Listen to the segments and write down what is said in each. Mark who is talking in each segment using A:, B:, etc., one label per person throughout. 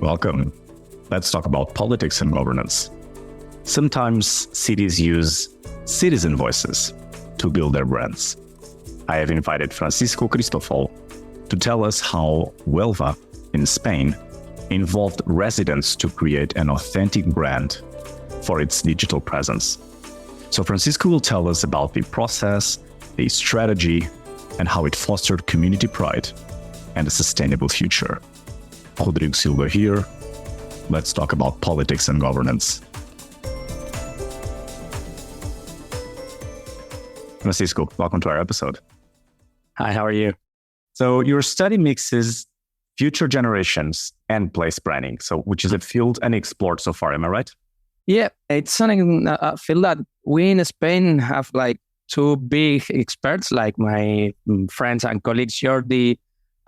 A: Welcome. Let's talk about politics and governance. Sometimes cities use citizen voices to build their brands. I have invited Cristòfol to tell us how Huelva in Spain involved residents to create an authentic brand for its digital presence. So Francisco will tell us about the process, the strategy, and how it fostered community pride and a sustainable future. Rodrigo Silva here. Let's talk about politics and governance. Francisco, welcome to our episode.
B: Hi, how are you?
A: So your study mixes future generations and place branding, which is a field unexplored so far, am I right?
B: Yeah, it's something I feel that we in Spain have like two big experts, like my friends and colleagues Jordi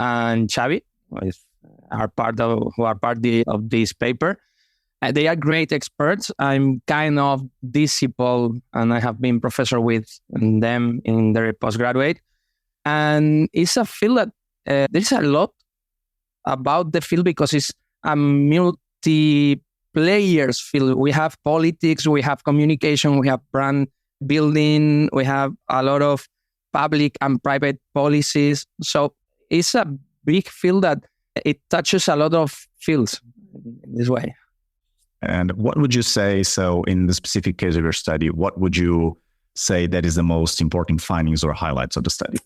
B: and Xavi, who are part of this paper. They are great experts. I'm kind of disciple, and I have been professor with them in their postgraduate. And it's a field that there's a lot about the field because it's a multi-players field. We have politics, we have communication, we have brand building, we have a lot of public and private policies. So it's a big field that it touches a lot of fields in this way.
A: And what would you say, so in the specific case of your study, what would you say that is the most important findings or highlights of the study?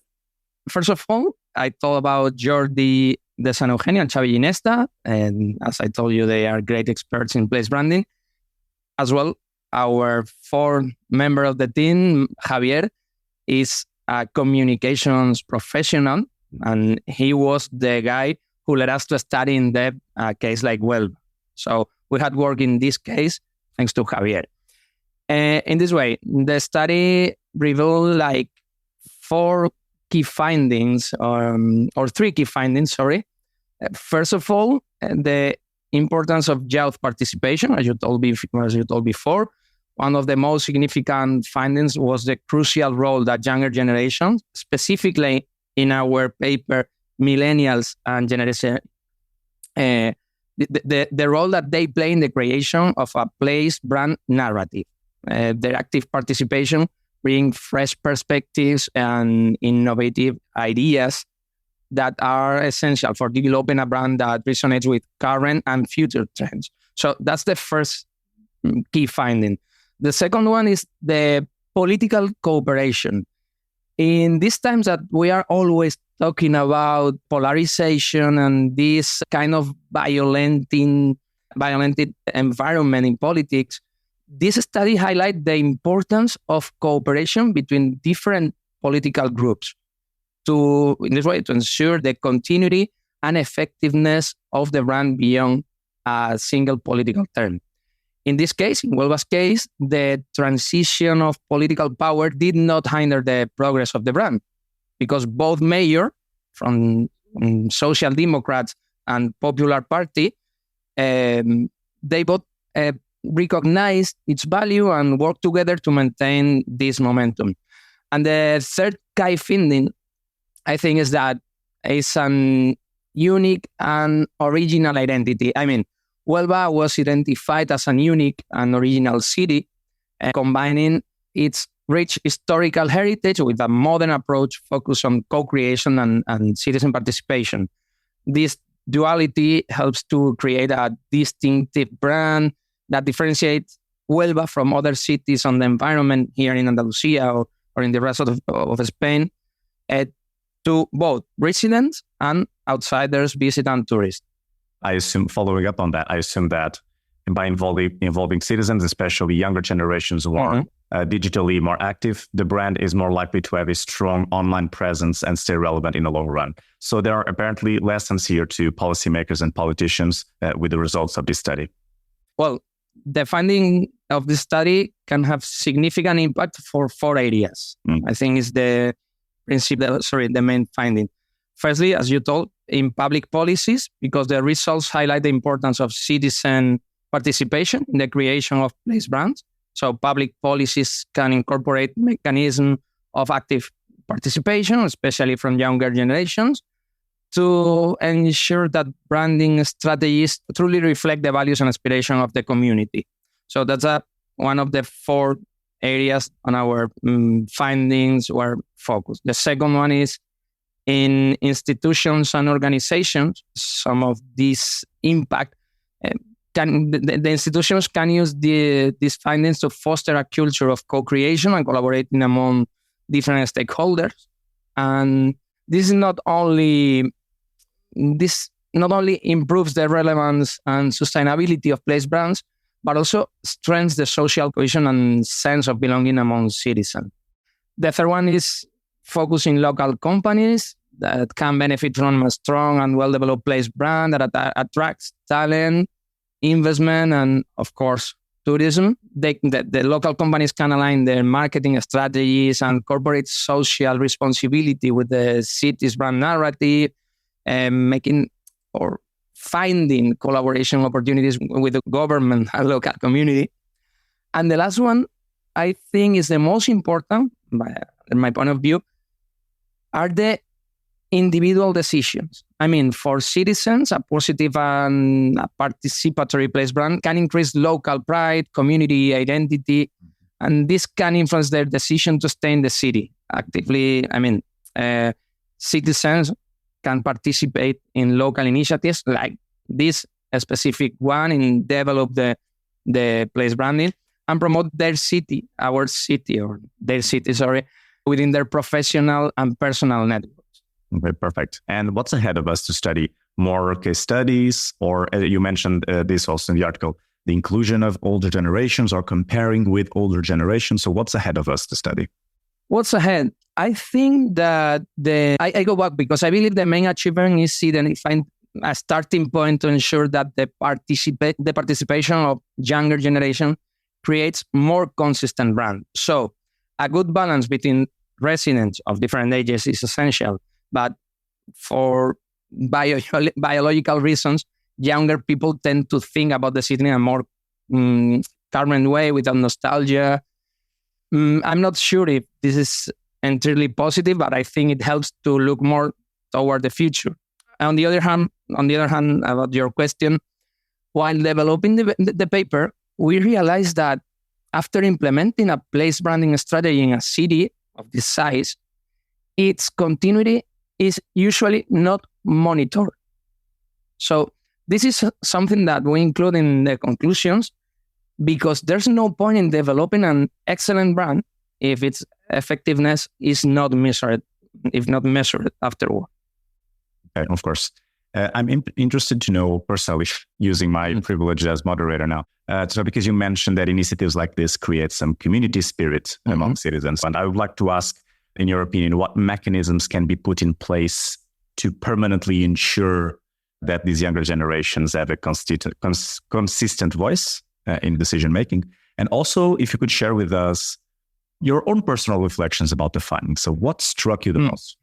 B: First of all, I told about Jordi de San Eugenio and Xavi Ginesta, and as I told you, they are great experts in place branding. As well, our fourth member of the team, Javier, is a communications professional, and he was the guy who led us to study in depth a case like Huelva. So we had worked in this case thanks to Javier. In this way, the study revealed like three key findings. First of all, the importance of youth participation, as you told before. One of the most significant findings was the crucial role that younger generations, specifically in our paper, millennials and generation, the role that they play in the creation of a place brand narrative. Their active participation bring fresh perspectives and innovative ideas that are essential for developing a brand that resonates with current and future trends. So that's the first key finding. The second one is the political cooperation. In these times that we are always talking about polarization and this kind of violent environment in politics, this study highlights the importance of cooperation between different political groups to ensure the continuity and effectiveness of the brand beyond a single political term. In this case, in Huelva's case, the transition of political power did not hinder the progress of the brand because both mayors from Social Democrats and Popular Party, they both recognize its value and work together to maintain this momentum. And the third key finding, I think, is that it's an unique and original identity. I mean, Huelva was identified as a unique and original city, combining its rich historical heritage with a modern approach focused on co-creation and citizen participation. This duality helps to create a distinctive brand that differentiates Huelva from other cities on the environment here in Andalusia or in the rest of Spain to both residents and outsiders, visitors and tourists.
A: I assume, following up on that, that by involving citizens, especially younger generations who are digitally more active, the brand is more likely to have a strong online presence and stay relevant in the long run. So there are apparently lessons here to policymakers and politicians with the results of this study.
B: Well, the finding of this study can have significant impact for 4 areas. I think is the main finding. Firstly, as you told, in public policies, because the results highlight the importance of citizen participation in the creation of place brands. So public policies can incorporate mechanisms of active participation, especially from younger generations. to ensure that branding strategies truly reflect the values and aspiration of the community. So that's one of the 4 areas on our findings or focus. The second one is in institutions and organizations. Some of this impact the institutions can use these findings to foster a culture of co-creation and collaborating among different stakeholders. And this not only improves the relevance and sustainability of place brands, but also strengthens the social cohesion and sense of belonging among citizens. The third one is focusing local companies that can benefit from a strong and well-developed place brand that attracts talent, investment, and of course, tourism. The local companies can align their marketing strategies and corporate social responsibility with the city's brand narrative, making or finding collaboration opportunities with the government and local community. And the last one, I think, is the most important, in my point of view, are the individual decisions. I mean, for citizens, a positive and a participatory place brand can increase local pride, community identity, and this can influence their decision to stay in the city actively. I mean, citizens can participate in local initiatives like this specific one in develop the place branding and promote their city, within their professional and personal networks.
A: Okay, perfect. And what's ahead of us to study? More case studies, or you mentioned this also in the article, the inclusion of older generations or comparing with older generations. So what's ahead of us to study?
B: What's ahead? I think that I go back because I believe the main achievement is identifying a starting point to ensure that the participation of younger generation creates more consistent brand. So a good balance between residents of different ages is essential. But for biological reasons, younger people tend to think about the city in a more current way without nostalgia. I'm not sure if this is entirely positive, but I think it helps to look more toward the future. On the other hand, about your question, while developing the paper, we realized that after implementing a place branding strategy in a city of this size, its continuity is usually not monitored. So this is something that we include in the conclusions because there's no point in developing an excellent brand if its effectiveness is not measured afterward.
A: Okay, of course. I'm interested to know personally, using my privilege as moderator now, so because you mentioned that initiatives like this create some community spirit among citizens. And I would like to ask, in your opinion, what mechanisms can be put in place to permanently ensure that these younger generations have a consistent voice in decision-making? And also, if you could share with us your own personal reflections about the findings. So what struck you the most?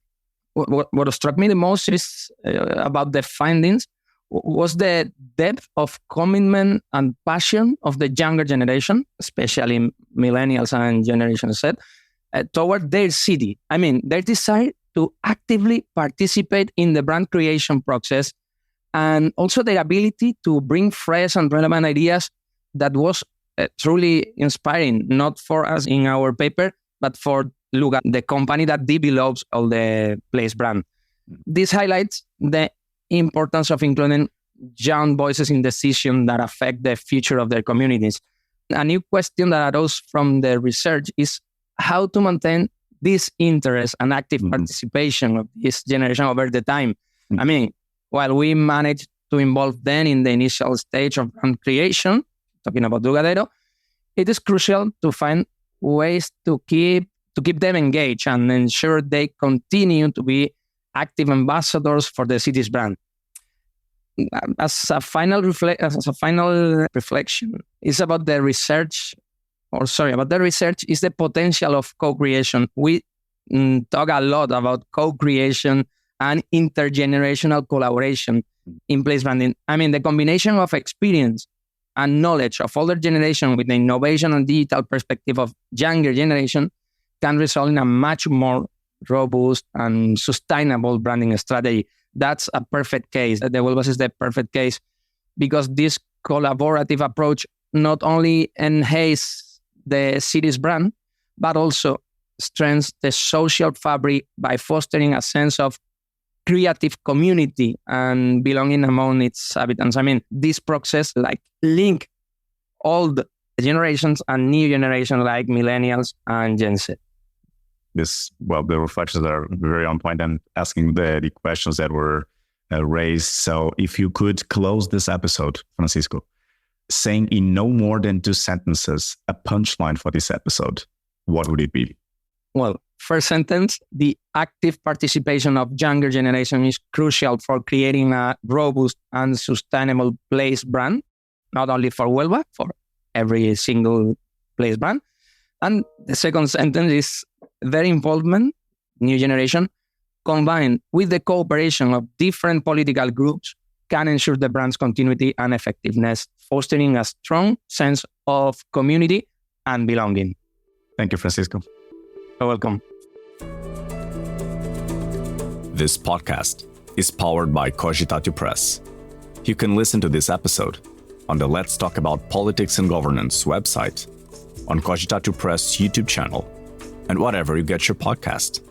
B: What struck me the most is about the findings was the depth of commitment and passion of the younger generation, especially millennials and Generation Z, toward their city. I mean, their desire to actively participate in the brand creation process and also their ability to bring fresh and relevant ideas that was truly inspiring, not for us in our paper, but for Luga, the company that develops all the place brand. This highlights the importance of including young voices in decisions that affect the future of their communities. A new question that arose from the research is how to maintain this interest and active participation of this generation over the time. I mean, while we managed to involve them in the initial stage of brand creation, talking about Dugadero, it is crucial to find ways to keep them engaged and ensure they continue to be active ambassadors for the city's brand. As a final reflection, it's about the research is the potential of co-creation. We talk a lot about co-creation and intergenerational collaboration in place branding. I mean, the combination of experience and knowledge of older generation with the innovation and digital perspective of younger generation can result in a much more robust and sustainable branding strategy that's a perfect case. The Huelva is the perfect case because this collaborative approach not only enhances the city's brand, but also strengthens the social fabric by fostering a sense of creative community and belonging among its inhabitants. I mean, this process link old generations and new generations like millennials and Gen Z.
A: The reflections are very on point and asking the questions that were raised. So if you could close this episode, Francisco, saying in no more than 2 sentences, a punchline for this episode, what would it be?
B: Well, first sentence, the active participation of younger generation is crucial for creating a robust and sustainable place brand, not only for Huelva, for every single place brand. And the second sentence is their involvement, new generation, combined with the cooperation of different political groups, can ensure the brand's continuity and effectiveness, fostering a strong sense of community and belonging.
A: Thank you, Francisco.
B: You're welcome.
A: This podcast is powered by Cogitatio Press. You can listen to this episode on the Let's Talk About Politics and Governance website, on Cogitatio Press YouTube channel, and whatever you get your podcast.